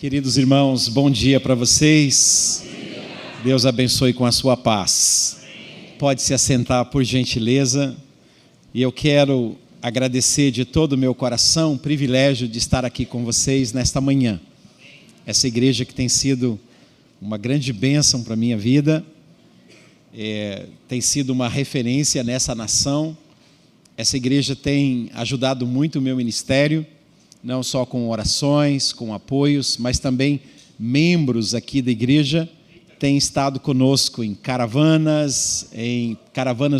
Queridos irmãos, bom dia para vocês. Deus abençoe com a sua paz. Pode se assentar, por gentileza. E eu quero agradecer de todo o meu coração o privilégio de estar aqui com vocês nesta manhã. Essa igreja que tem sido uma grande bênção para a minha vida, tem sido uma referência nessa nação. Essa igreja tem ajudado muito o meu ministério, não só com orações, com apoios, mas também membros aqui da igreja têm estado conosco em caravanas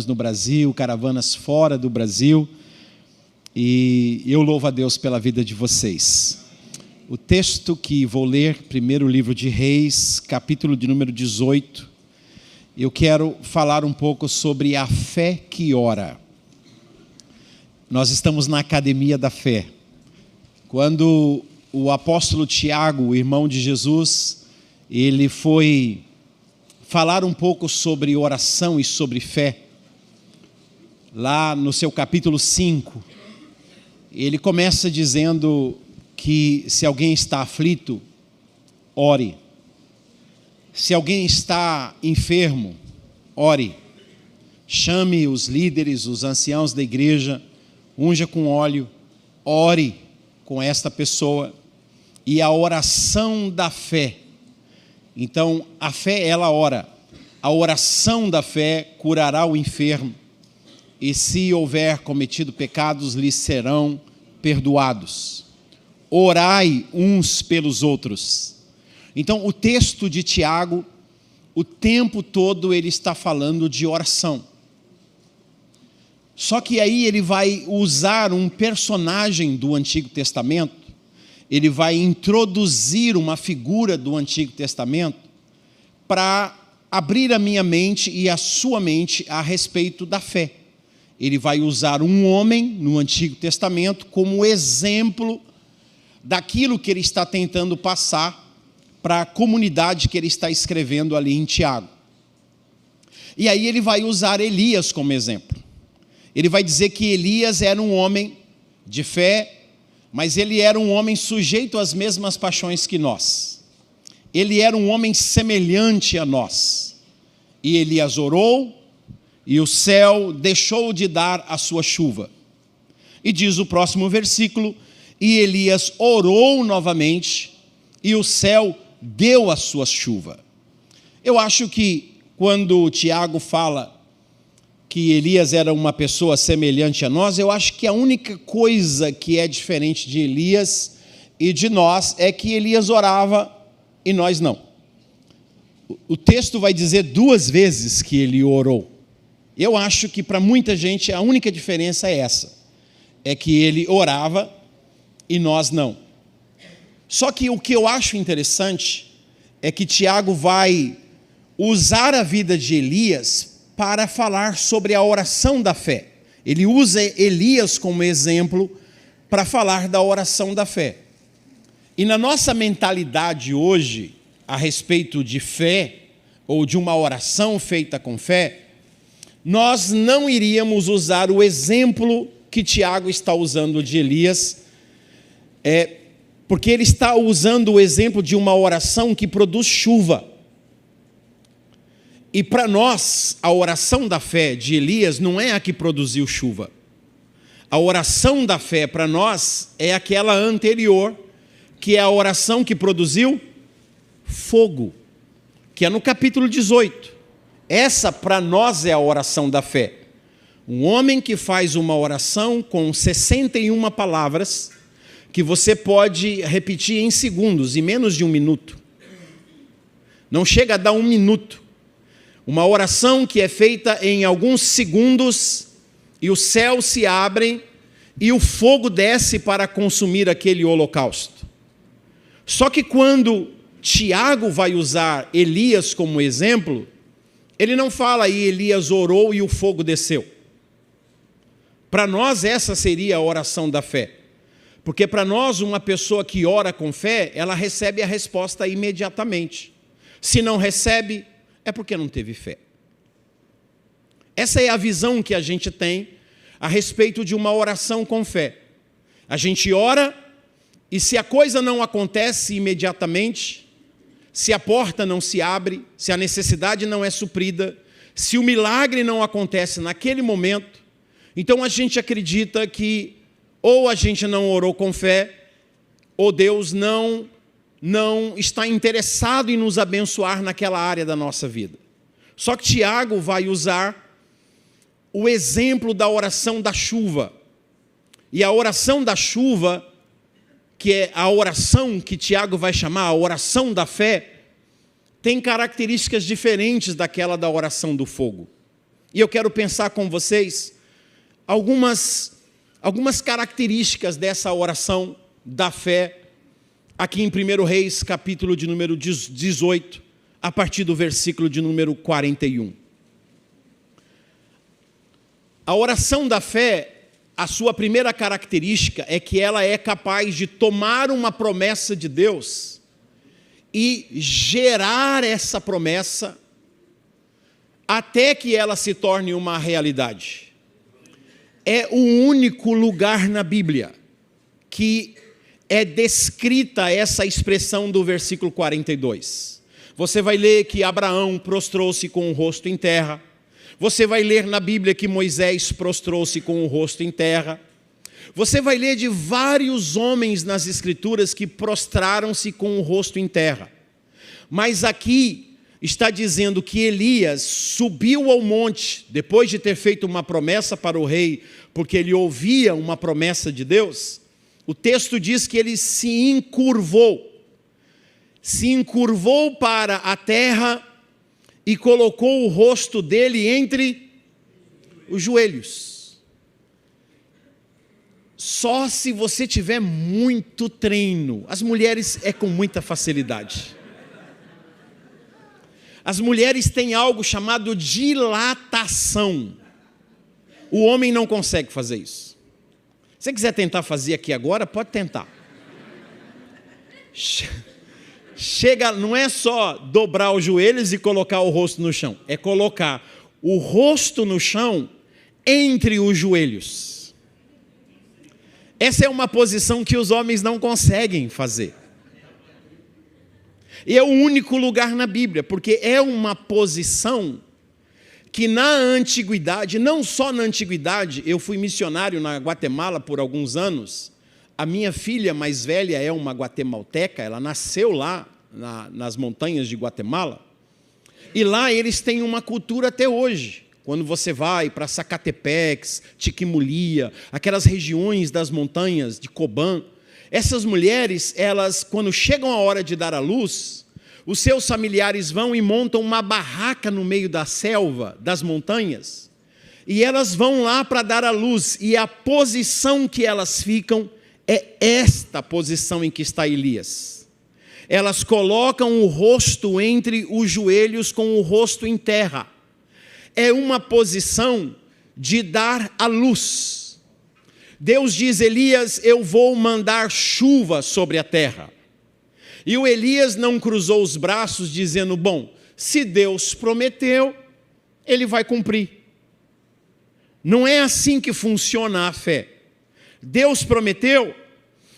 no Brasil, caravanas fora do Brasil, e eu louvo a Deus pela vida de vocês. O texto que vou ler, primeiro livro de Reis, capítulo de número 18, eu quero falar um pouco sobre a fé que ora. Nós estamos na Academia da Fé. Quando o apóstolo Tiago, o irmão de Jesus, ele foi falar um pouco sobre oração e sobre fé, lá no seu capítulo 5, ele começa dizendo que se alguém está aflito, ore. Se alguém está enfermo, ore. Chame os líderes, os anciãos da igreja, unja com óleo, ore com esta pessoa. E a oração da fé. Então, a fé, ela ora. A oração da fé curará o enfermo. E se houver cometido pecados, lhes serão perdoados. Orai uns pelos outros. Então, o texto de Tiago, o tempo todo ele está falando de oração. Só que aí ele vai usar um personagem do Antigo Testamento, ele vai introduzir uma figura do Antigo Testamento para abrir a minha mente e a sua mente a respeito da fé. Ele vai usar um homem no Antigo Testamento como exemplo daquilo que ele está tentando passar para a comunidade que ele está escrevendo ali em Tiago. E aí ele vai usar Elias como exemplo. Ele vai dizer que Elias era um homem de fé, mas ele era um homem sujeito às mesmas paixões que nós. Ele era um homem semelhante a nós. E Elias orou, e o céu deixou de dar a sua chuva. E diz o próximo versículo, e Elias orou novamente, e o céu deu a sua chuva. Eu acho que quando Tiago fala que Elias era uma pessoa semelhante a nós, eu acho que a única coisa que é diferente de Elias e de nós é que Elias orava e nós não. O texto vai dizer 2 vezes que ele orou. Eu acho que para muita gente a única diferença é essa, é que ele orava e nós não. Só que o que eu acho interessante é que Tiago vai usar a vida de Elias para falar sobre a oração da fé. Ele usa Elias como exemplo para falar da oração da fé. E na nossa mentalidade hoje, a respeito de fé, ou de uma oração feita com fé, nós não iríamos usar o exemplo que Tiago está usando de Elias, porque ele está usando o exemplo de uma oração que produz chuva. E para nós, a oração da fé de Elias não é a que produziu chuva. A oração da fé para nós é aquela anterior, que é a oração que produziu fogo, que é no capítulo 18. Essa para nós é a oração da fé. Um homem que faz uma oração com 61 palavras, que você pode repetir em segundos, em menos de 1 minuto. Não chega a dar 1 minuto. Uma oração que é feita em alguns segundos, e os céus se abrem, e o fogo desce para consumir aquele holocausto. Só que quando Tiago vai usar Elias como exemplo, ele não fala aí, Elias orou e o fogo desceu. Para nós essa seria a oração da fé. Porque para nós uma pessoa que ora com fé, ela recebe a resposta imediatamente. Se não recebe, é porque não teve fé. Essa é a visão que a gente tem a respeito de uma oração com fé. A gente ora E se a coisa não acontece imediatamente, se a porta não se abre, se a necessidade não é suprida, se o milagre não acontece naquele momento, então a gente acredita que ou a gente não orou com fé, ou Deus não está interessado em nos abençoar naquela área da nossa vida. Só que Tiago vai usar o exemplo da oração da chuva. E a oração da chuva, que é a oração que Tiago vai chamar a oração da fé, tem características diferentes daquela da oração do fogo. E eu quero pensar com vocês algumas características dessa oração da fé, aqui em 1 Reis, capítulo de número 18, a partir do versículo de número 41. A oração da fé, a sua primeira característica é que ela é capaz de tomar uma promessa de Deus e gerar essa promessa até que ela se torne uma realidade. É o único lugar na Bíblia que é descrita essa expressão do versículo 42. Você vai ler que Abraão prostrou-se com o rosto em terra. Você vai ler na Bíblia que Moisés prostrou-se com o rosto em terra. Você vai ler de vários homens nas Escrituras que prostraram-se com o rosto em terra. Mas aqui está dizendo que Elias subiu ao monte, depois de ter feito uma promessa para o rei, porque ele ouvia uma promessa de Deus. O texto diz que ele se encurvou para a terra e colocou o rosto dele entre os joelhos. Só se você tiver muito treino. As mulheres é com muita facilidade. As mulheres têm algo chamado dilatação. O homem não consegue fazer isso. Se você quiser tentar fazer aqui agora, pode tentar. Chega, não é só dobrar os joelhos e colocar o rosto no chão. É colocar o rosto no chão entre os joelhos. Essa é uma posição que os homens não conseguem fazer. E é o único lugar na Bíblia, porque é uma posição que na antiguidade, não só na antiguidade, eu fui missionário na Guatemala por alguns anos. A minha filha mais velha é uma guatemalteca, ela nasceu lá nas montanhas de Guatemala. E lá eles têm uma cultura até hoje. Quando você vai para Zacatepeques, Chiquimulia, aquelas regiões das montanhas de Cobán, essas mulheres, elas, quando chegam a hora de dar à luz, os seus familiares vão e montam uma barraca no meio da selva, das montanhas, e elas vão lá para dar à luz, e a posição que elas ficam é esta posição em que está Elias. Elas colocam o rosto entre os joelhos com o rosto em terra. É uma posição de dar à luz. Deus diz, Elias, eu vou mandar chuva sobre a terra. E o Elias não cruzou os braços dizendo, bom, se Deus prometeu, ele vai cumprir. Não é assim que funciona a fé. Deus prometeu,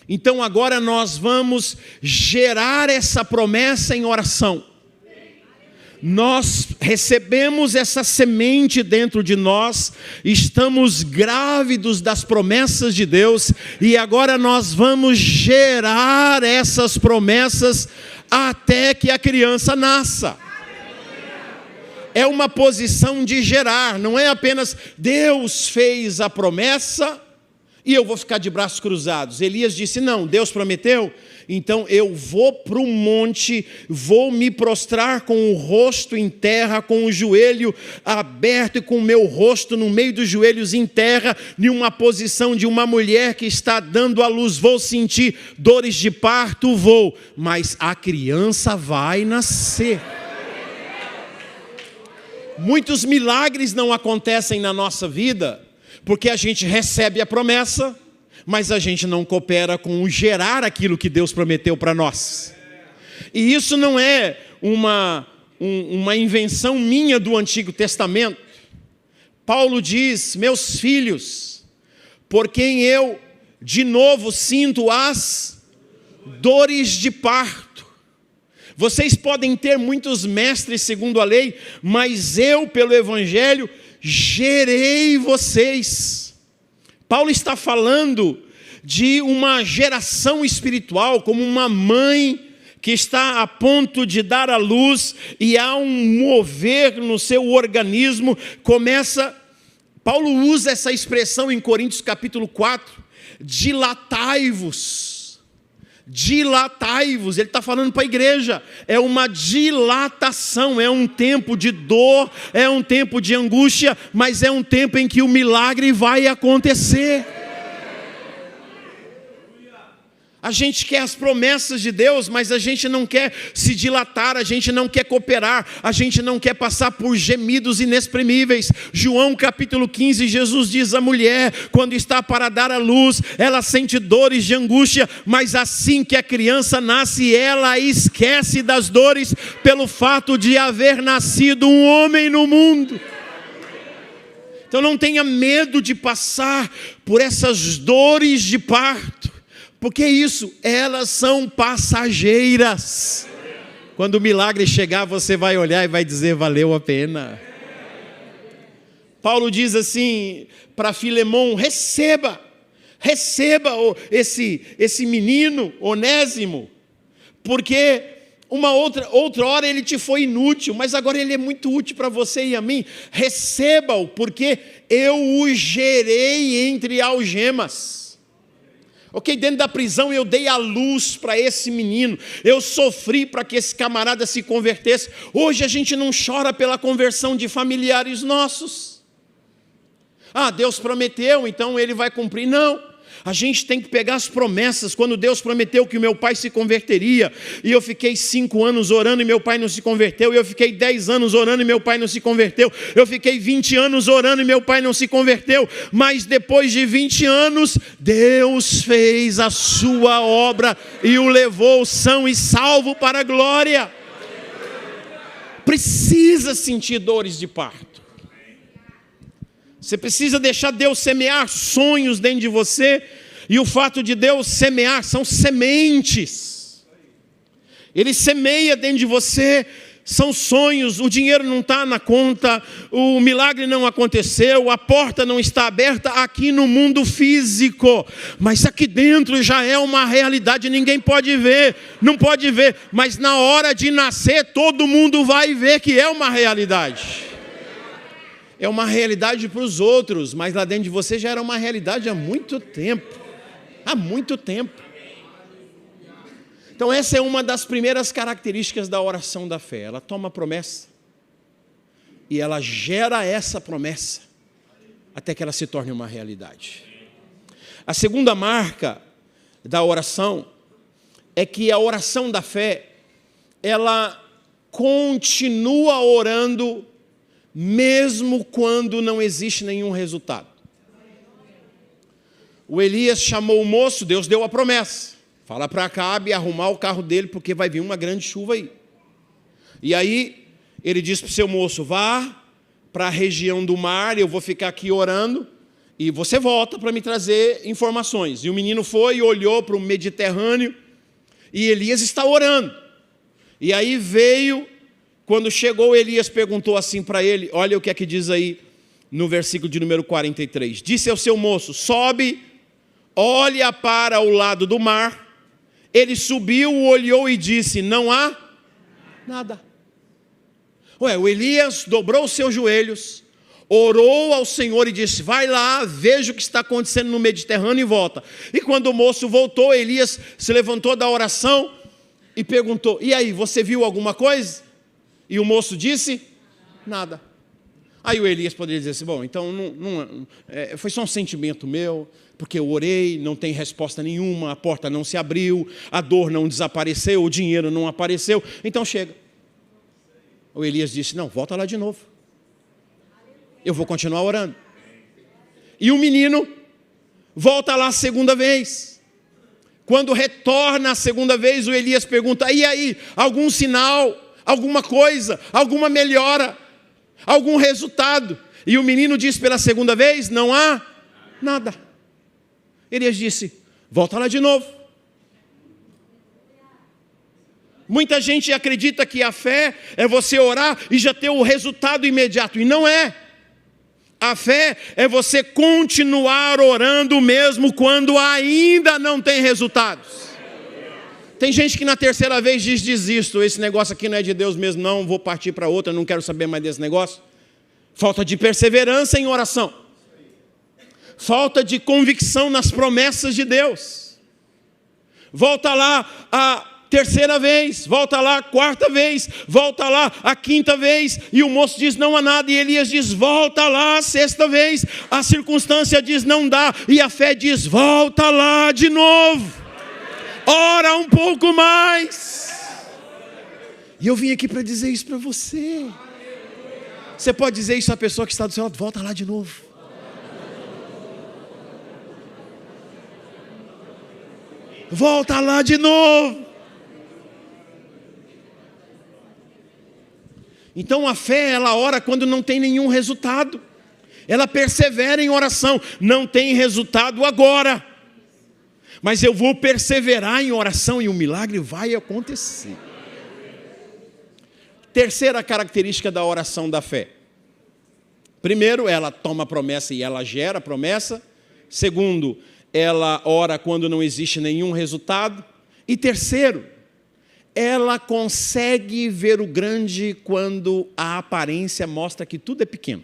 então agora nós vamos gerar essa promessa em oração. Nós recebemos essa semente dentro de nós, estamos grávidos das promessas de Deus, e agora nós vamos gerar essas promessas até que a criança nasça. É uma posição de gerar, não é apenas Deus fez a promessa e eu vou ficar de braços cruzados. Elias disse, não, Deus prometeu, então eu vou para o monte, vou me prostrar com o rosto em terra, com o joelho aberto e com o meu rosto no meio dos joelhos em terra, em uma posição de uma mulher que está dando à luz. Vou sentir dores de parto, vou, mas a criança vai nascer. Muitos milagres não acontecem na nossa vida, porque a gente recebe a promessa, mas a gente não coopera com o gerar aquilo que Deus prometeu para nós. E isso não é uma invenção minha do Antigo Testamento. Paulo diz, meus filhos, por quem eu de novo sinto as dores de parto. Vocês podem ter muitos mestres segundo a lei, mas eu, pelo Evangelho, gerei vocês. Paulo está falando de uma geração espiritual, como uma mãe que está a ponto de dar à luz, e há um mover no seu organismo, Paulo usa essa expressão em Coríntios capítulo 4, dilatai-vos, ele está falando para a igreja, é uma dilatação, é um tempo de dor, é um tempo de angústia, mas é um tempo em que o milagre vai acontecer. A gente quer as promessas de Deus, mas a gente não quer se dilatar, a gente não quer cooperar, a gente não quer passar por gemidos inexprimíveis. João capítulo 15, Jesus diz: a mulher, quando está para dar à luz, ela sente dores de angústia, mas assim que a criança nasce, ela esquece das dores pelo fato de haver nascido um homem no mundo. Então não tenha medo de passar por essas dores de parto. Porque isso, elas são passageiras. Quando o milagre chegar, você vai olhar e vai dizer: valeu a pena. Paulo diz assim para Filemão: receba esse menino Onésimo, porque uma outra hora ele te foi inútil, mas agora ele é muito útil para você e a mim. Receba-o, porque eu o gerei entre algemas. Ok, dentro da prisão eu dei a luz para esse menino, eu sofri para que esse camarada se convertesse. Hoje a gente não chora pela conversão de familiares nossos. Deus prometeu, então ele vai cumprir. Não, a gente tem que pegar as promessas. Quando Deus prometeu que o meu pai se converteria, e eu fiquei 5 anos orando e meu pai não se converteu, eu fiquei 10 anos orando e meu pai não se converteu, eu fiquei 20 anos orando e meu pai não se converteu, mas depois de 20 anos, Deus fez a sua obra e o levou são e salvo para a glória. Precisa sentir dores de parto. Você precisa deixar Deus semear sonhos dentro de você. E o fato de Deus semear são sementes. Ele semeia dentro de você, são sonhos. O dinheiro não está na conta, o milagre não aconteceu, a porta não está aberta aqui no mundo físico. Mas aqui dentro já é uma realidade, ninguém pode ver, não pode ver. Mas na hora de nascer, todo mundo vai ver que é uma realidade. É uma realidade para os outros, mas lá dentro de você já era uma realidade há muito tempo. Há muito tempo. Então essa é uma das primeiras características da oração da fé. Ela toma a promessa e ela gera essa promessa até que ela se torne uma realidade. A segunda marca da oração é que a oração da fé, ela continua orando mesmo quando não existe nenhum resultado. O Elias chamou o moço, Deus deu a promessa. Fala para Acabe arrumar o carro dele, porque vai vir uma grande chuva aí. E aí, ele disse para o seu moço: vá para a região do mar, eu vou ficar aqui orando, e você volta para me trazer informações. E o menino foi e olhou para o Mediterrâneo, e Elias está orando. E aí veio... Quando chegou, Elias perguntou assim para ele, olha o que é que diz aí no versículo de número 43. Disse ao seu moço: sobe, olha para o lado do mar. Ele subiu, olhou e disse: não há nada. O Elias dobrou os seus joelhos, orou ao Senhor e disse: vai lá, veja o que está acontecendo no Mediterrâneo e volta. E quando o moço voltou, Elias se levantou da oração e perguntou: e aí, você viu alguma coisa? E o moço disse: nada. Aí o Elias poderia dizer assim: bom, então foi só um sentimento meu, porque eu orei, não tem resposta nenhuma, a porta não se abriu, a dor não desapareceu, o dinheiro não apareceu, então chega. O Elias disse: não, volta lá de novo. Eu vou continuar orando. E o menino volta lá a segunda vez. Quando retorna a segunda vez, o Elias pergunta: e aí, algum sinal? Alguma coisa, alguma melhora, algum resultado? E o menino disse pela segunda vez: não há nada. Elias disse: volta lá de novo. Muita gente acredita que a fé é você orar e já ter o resultado imediato, e não é. A fé é você continuar orando mesmo quando ainda não tem resultados. Tem gente que na terceira vez diz: desisto, esse negócio aqui não é de Deus mesmo não, vou partir para outra, não quero saber mais desse negócio. Falta de perseverança em oração. Falta de convicção nas promessas de Deus. Volta lá a terceira vez, volta lá a quarta vez, volta lá a quinta vez, e o moço diz: não há nada, e Elias diz: volta lá a sexta vez, a circunstância diz: não dá, e a fé diz: volta lá de novo, ora um pouco mais. E eu vim aqui para dizer isso para você. Você pode dizer isso à pessoa que está do seu lado: volta lá de novo. Volta lá de novo. Então a fé, ela ora quando não tem nenhum resultado. Ela persevera em oração. Não tem resultado agora, mas eu vou perseverar em oração e o milagre vai acontecer. Terceira característica da oração da fé. Primeiro, ela toma promessa e ela gera promessa. Segundo, ela ora quando não existe nenhum resultado. E terceiro, ela consegue ver o grande quando a aparência mostra que tudo é pequeno.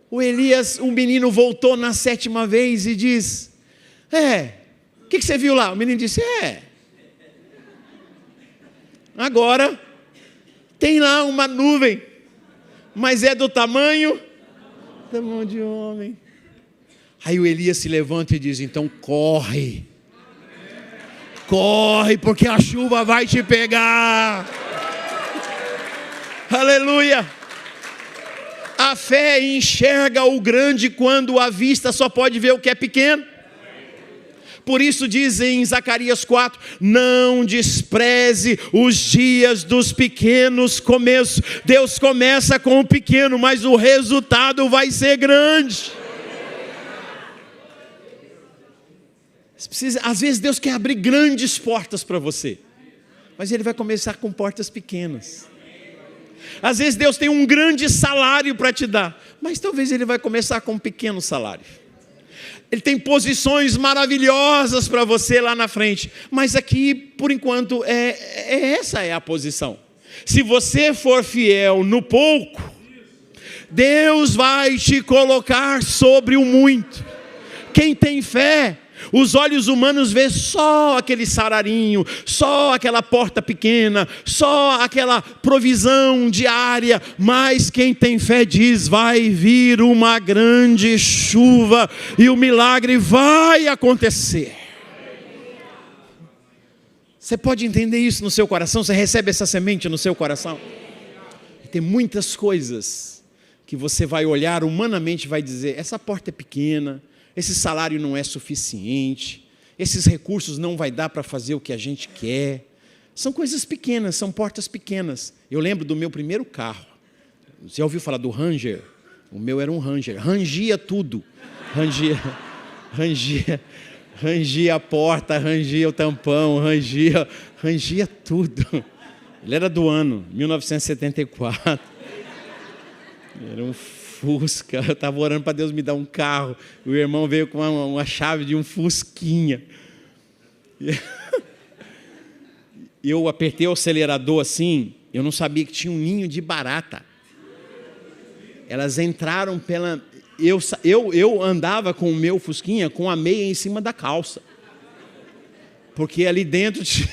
O Elias, o menino voltou na sétima vez e diz: o que você viu lá? O menino disse: agora tem lá uma nuvem, mas é do tamanho da mão de homem. Aí o Elias se levanta e diz: então corre, porque a chuva vai te pegar. Aleluia. A fé enxerga o grande quando a vista só pode ver o que é pequeno. Por isso diz em Zacarias 4, não despreze os dias dos pequenos começos. Deus começa com o pequeno, mas o resultado vai ser grande. Às vezes Deus quer abrir grandes portas para você, mas Ele vai começar com portas pequenas. Às vezes Deus tem um grande salário para te dar, mas talvez Ele vai começar com um pequeno salário. Ele tem posições maravilhosas para você lá na frente, mas aqui, por enquanto, essa é a posição. Se você for fiel no pouco, Deus vai te colocar sobre o muito. Quem tem fé, os olhos humanos vê só aquele salarinho, só aquela porta pequena, só aquela provisão diária, mas quem tem fé diz: vai vir uma grande chuva e o milagre vai acontecer. Você pode entender isso no seu coração? Você recebe essa semente no seu coração? Tem muitas coisas que você vai olhar humanamente e vai dizer: essa porta é pequena, esse salário não é suficiente, esses recursos não vai dar para fazer o que a gente quer. São coisas pequenas, são portas pequenas. Eu lembro do meu primeiro carro. Você já ouviu falar do Ranger? O meu era um Ranger, rangia tudo. Rangia a porta, rangia o tampão, rangia tudo. Ele era do ano 1974. Era um Fusca. Eu estava orando para Deus me dar um carro. O irmão veio com uma chave de um Fusquinha. Eu apertei o acelerador assim, eu não sabia que tinha um ninho de barata. Elas entraram pela... Eu andava com o meu Fusquinha com a meia em cima da calça. Porque ali dentro tinha...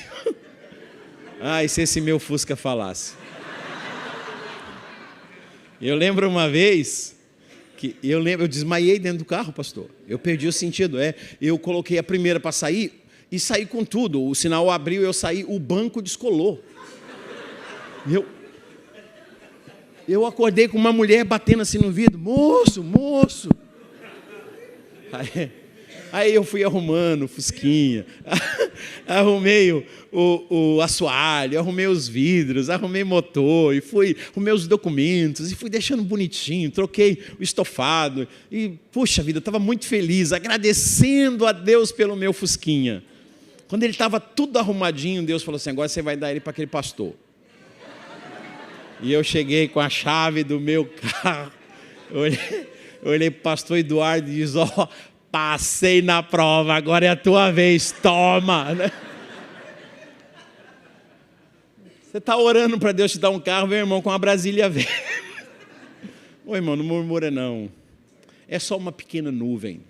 Ai, se esse meu Fusca falasse. Eu lembro uma vez que eu desmaiei dentro do carro, pastor. Eu perdi o sentido. Eu coloquei a primeira para sair e saí com tudo. O sinal abriu, eu saí, o banco descolou. Eu acordei com uma mulher batendo assim no vidro: moço. Aí eu fui arrumando o Fusquinha, arrumei o assoalho, arrumei os vidros, arrumei motor, arrumei os documentos, e fui deixando bonitinho, troquei o estofado, e puxa vida, eu estava muito feliz, agradecendo a Deus pelo meu Fusquinha. Quando ele estava tudo arrumadinho, Deus falou assim: agora você vai dar ele para aquele pastor. E eu cheguei com a chave do meu carro, olhei para o pastor Eduardo e disse: ó, passei na prova, agora é a tua vez, toma. Você está orando para Deus te dar um carro, meu irmão, com uma Brasília velha. Ô irmão, não murmura não. É só uma pequena nuvem.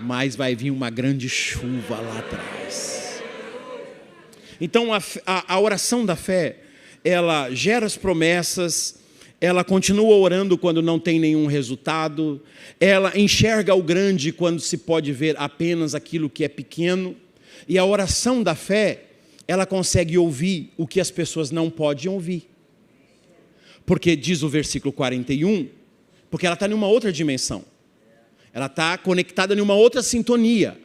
Mas vai vir uma grande chuva lá atrás. Então a oração da fé, ela gera as promessas, ela continua orando quando não tem nenhum resultado, ela enxerga o grande quando se pode ver apenas aquilo que é pequeno, e a oração da fé, ela consegue ouvir o que as pessoas não podem ouvir. Porque diz o versículo 41, porque ela está em uma outra dimensão. Ela está conectada em uma outra sintonia.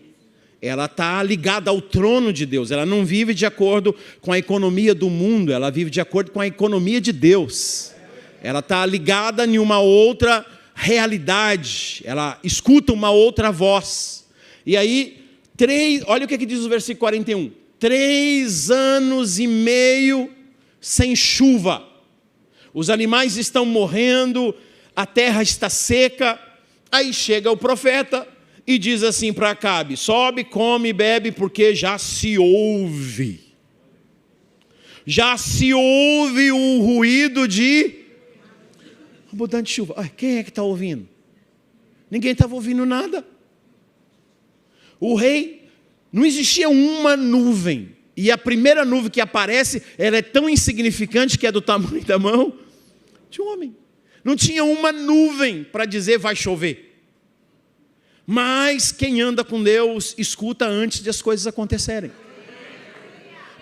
Ela está ligada ao trono de Deus. Ela não vive de acordo com a economia do mundo, ela vive de acordo com a economia de Deus. Ela está ligada em uma outra realidade. Ela escuta uma outra voz. E aí, olha o que diz o versículo 41. 3 anos e meio sem chuva. Os animais estão morrendo, a terra está seca. Aí chega o profeta e diz assim para Acabe: sobe, come e bebe, porque já se ouve o ruído de abundante chuva. Ai, quem é que está ouvindo? Ninguém estava ouvindo nada. O rei, não existia uma nuvem, e a primeira nuvem que aparece, ela é tão insignificante que é do tamanho da mão de um homem. Não tinha uma nuvem para dizer vai chover. Mas quem anda com Deus escuta antes de as coisas acontecerem.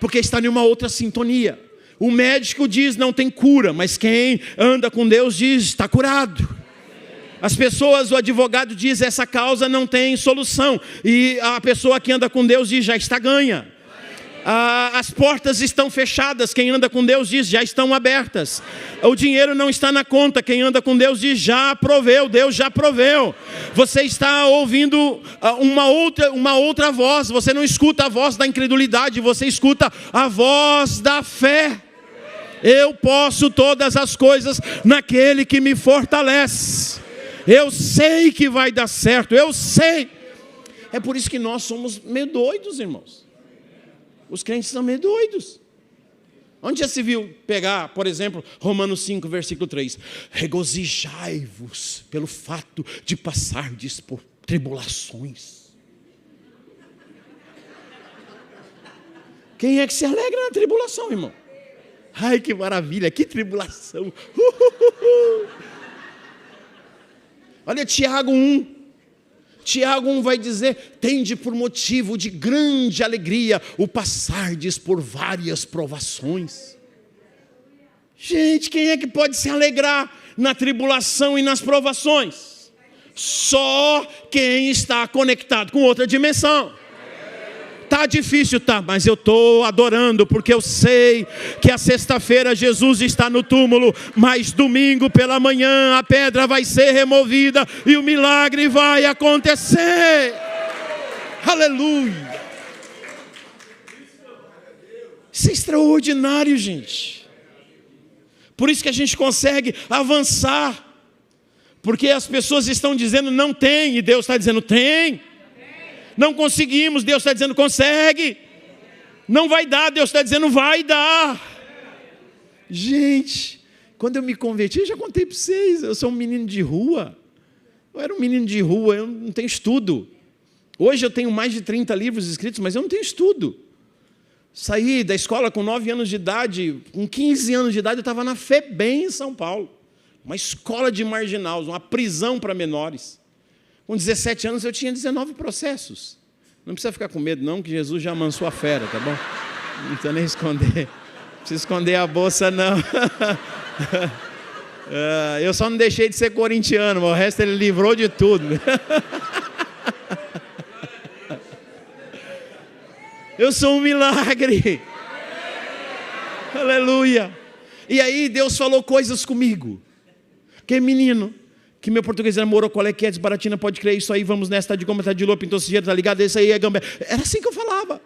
Porque está em uma outra sintonia. O médico diz não tem cura, mas quem anda com Deus diz está curado. As pessoas, o advogado diz essa causa não tem solução. E a pessoa que anda com Deus diz já está ganha. As portas estão fechadas, quem anda com Deus diz, já estão abertas. O dinheiro não está na conta, quem anda com Deus diz, já proveu, Deus já proveu. Você está ouvindo uma outra voz, você não escuta a voz da incredulidade, você escuta a voz da fé. Eu posso todas as coisas naquele que me fortalece. Eu sei que vai dar certo, eu sei. É por isso que nós somos meio doidos, irmãos. Os crentes são meio doidos. Onde já se viu pegar, por exemplo, Romanos 5, versículo 3. Regozijai-vos pelo fato de passardes por tribulações. Quem é que se alegra na tribulação, irmão? Ai, que maravilha, que tribulação. Olha Tiago 1. Tiago 1 vai dizer: tende por motivo de grande alegria o passardes por várias provações. Gente, quem é que pode se alegrar na tribulação e nas provações? Só quem está conectado com outra dimensão. Tá difícil, tá, mas eu estou adorando, porque eu sei que a sexta-feira Jesus está no túmulo, mas domingo pela manhã a pedra vai ser removida e o milagre vai acontecer. Aleluia. Isso é extraordinário, gente. Por isso que a gente consegue avançar, porque as pessoas estão dizendo não tem, e Deus está dizendo tem. Não conseguimos, Deus está dizendo consegue. Não vai dar, Deus está dizendo vai dar. Gente, quando eu me converti, eu já contei para vocês, eu sou um menino de rua. Eu era um menino de rua, eu não tenho estudo. Hoje eu tenho mais de 30 livros escritos, mas eu não tenho estudo. Saí da escola com 9 anos de idade, com 15 anos de idade eu estava na FEBEM em São Paulo. Uma escola de marginais, uma prisão para menores. Com 17 anos eu tinha 19 processos. Não precisa ficar com medo não, que Jesus já amansou a fera, tá bom? Não precisa nem esconder. Não precisa esconder a bolsa não. Eu só não deixei de ser corintiano, mas o resto ele livrou de tudo. Eu sou um milagre. Aleluia. E aí Deus falou coisas comigo. Que menino, Que meu português era moro, qual é que é, desbaratina, pode crer, isso aí, vamos nessa, tá de goma, tá de lua, pintou sujeira, tá ligado, esse aí é gambé. Era assim que eu falava.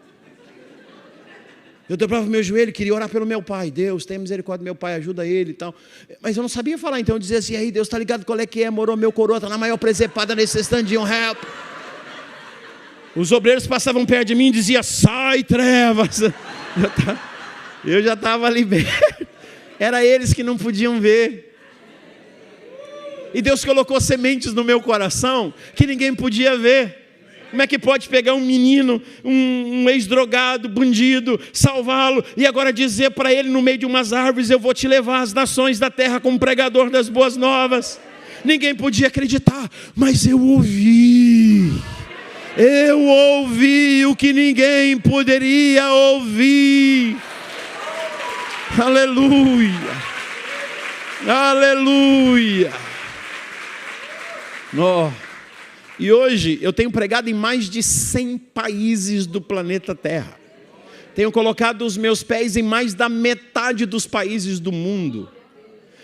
Eu dobrava meu joelho, queria orar pelo meu pai. Deus, tenha misericórdia do meu pai, ajuda ele e tal. Mas eu não sabia falar, então eu dizia assim, aí Deus, tá ligado qual é que é, moro, meu coroa, tá na maior presepada necessitando de um help. Os obreiros passavam perto de mim e diziam, sai trevas. Eu já estava liberto. Era eles que não podiam ver. E Deus colocou sementes no meu coração que ninguém podia ver. Como é que pode pegar um menino, um ex-drogado, bandido, salvá-lo e agora dizer para ele no meio de umas árvores, eu vou te levar às nações da terra como pregador das boas novas? Ninguém podia acreditar, mas eu ouvi. Eu ouvi o que ninguém poderia ouvir. Aleluia. Aleluia. Oh. E hoje eu tenho pregado em mais de 100 países do planeta Terra. Tenho colocado os meus pés em mais da metade dos países do mundo.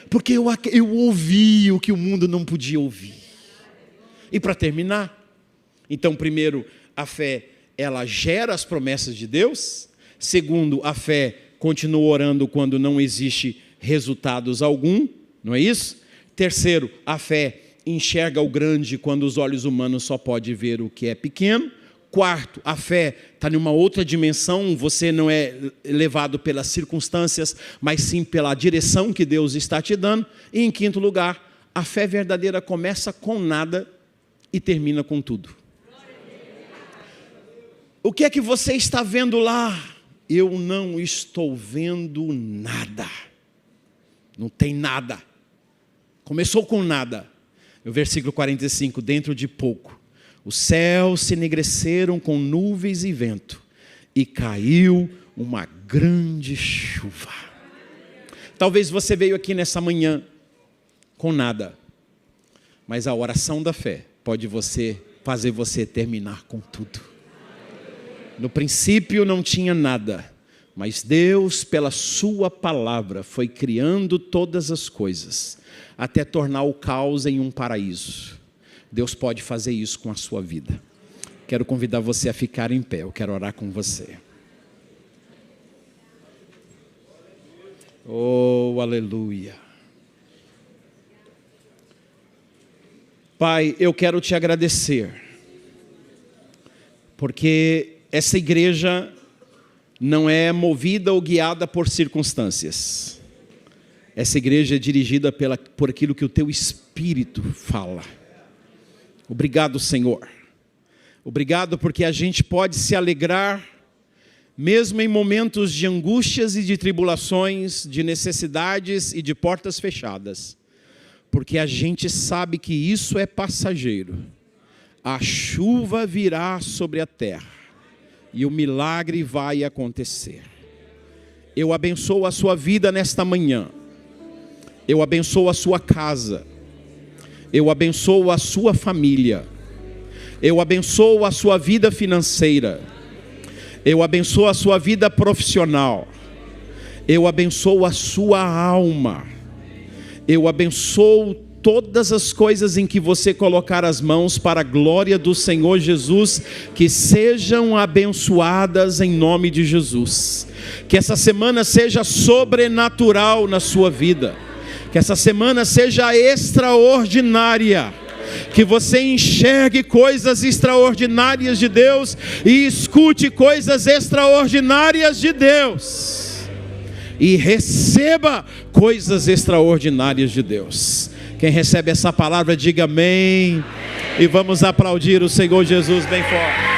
Porque eu ouvi o que o mundo não podia ouvir. E para terminar, então primeiro, a fé, ela gera as promessas de Deus. Segundo, a fé continua orando quando não existe resultados algum, não é isso? Terceiro, a fé enxerga o grande quando os olhos humanos só podem ver o que é pequeno. Quarto, a fé está em uma outra dimensão, você não é levado pelas circunstâncias, mas sim pela direção que Deus está te dando. E em quinto lugar, a fé verdadeira começa com nada e termina com tudo. O que é que você está vendo lá? Eu não estou vendo nada. Não tem nada. Começou com nada. No versículo 45, dentro de pouco, os céus se enegreceram com nuvens e vento, e caiu uma grande chuva. Talvez você veio aqui nessa manhã com nada, mas a oração da fé pode fazer você terminar com tudo. No princípio não tinha nada, mas Deus, pela sua palavra, foi criando todas as coisas, até tornar o caos em um paraíso. Deus pode fazer isso com a sua vida. Quero convidar você a ficar em pé, eu quero orar com você. Oh, aleluia. Pai, eu quero te agradecer, porque essa igreja não é movida ou guiada por circunstâncias. Essa igreja é dirigida por aquilo que o teu Espírito fala. Obrigado, Senhor. Obrigado porque a gente pode se alegrar, mesmo em momentos de angústias e de tribulações, de necessidades e de portas fechadas. Porque a gente sabe que isso é passageiro. A chuva virá sobre a terra e o milagre vai acontecer. Eu abençoo a sua vida nesta manhã. Eu abençoo a sua casa. Eu abençoo a sua família. Eu abençoo a sua vida financeira. Eu abençoo a sua vida profissional. Eu abençoo a sua alma. Eu abençoo todas as coisas em que você colocar as mãos para a glória do Senhor Jesus, que sejam abençoadas em nome de Jesus. Que essa semana seja sobrenatural na sua vida. Que essa semana seja extraordinária. Que você enxergue coisas extraordinárias de Deus e escute coisas extraordinárias de Deus. E receba coisas extraordinárias de Deus. Quem recebe essa palavra, diga amém. E vamos aplaudir o Senhor Jesus bem forte.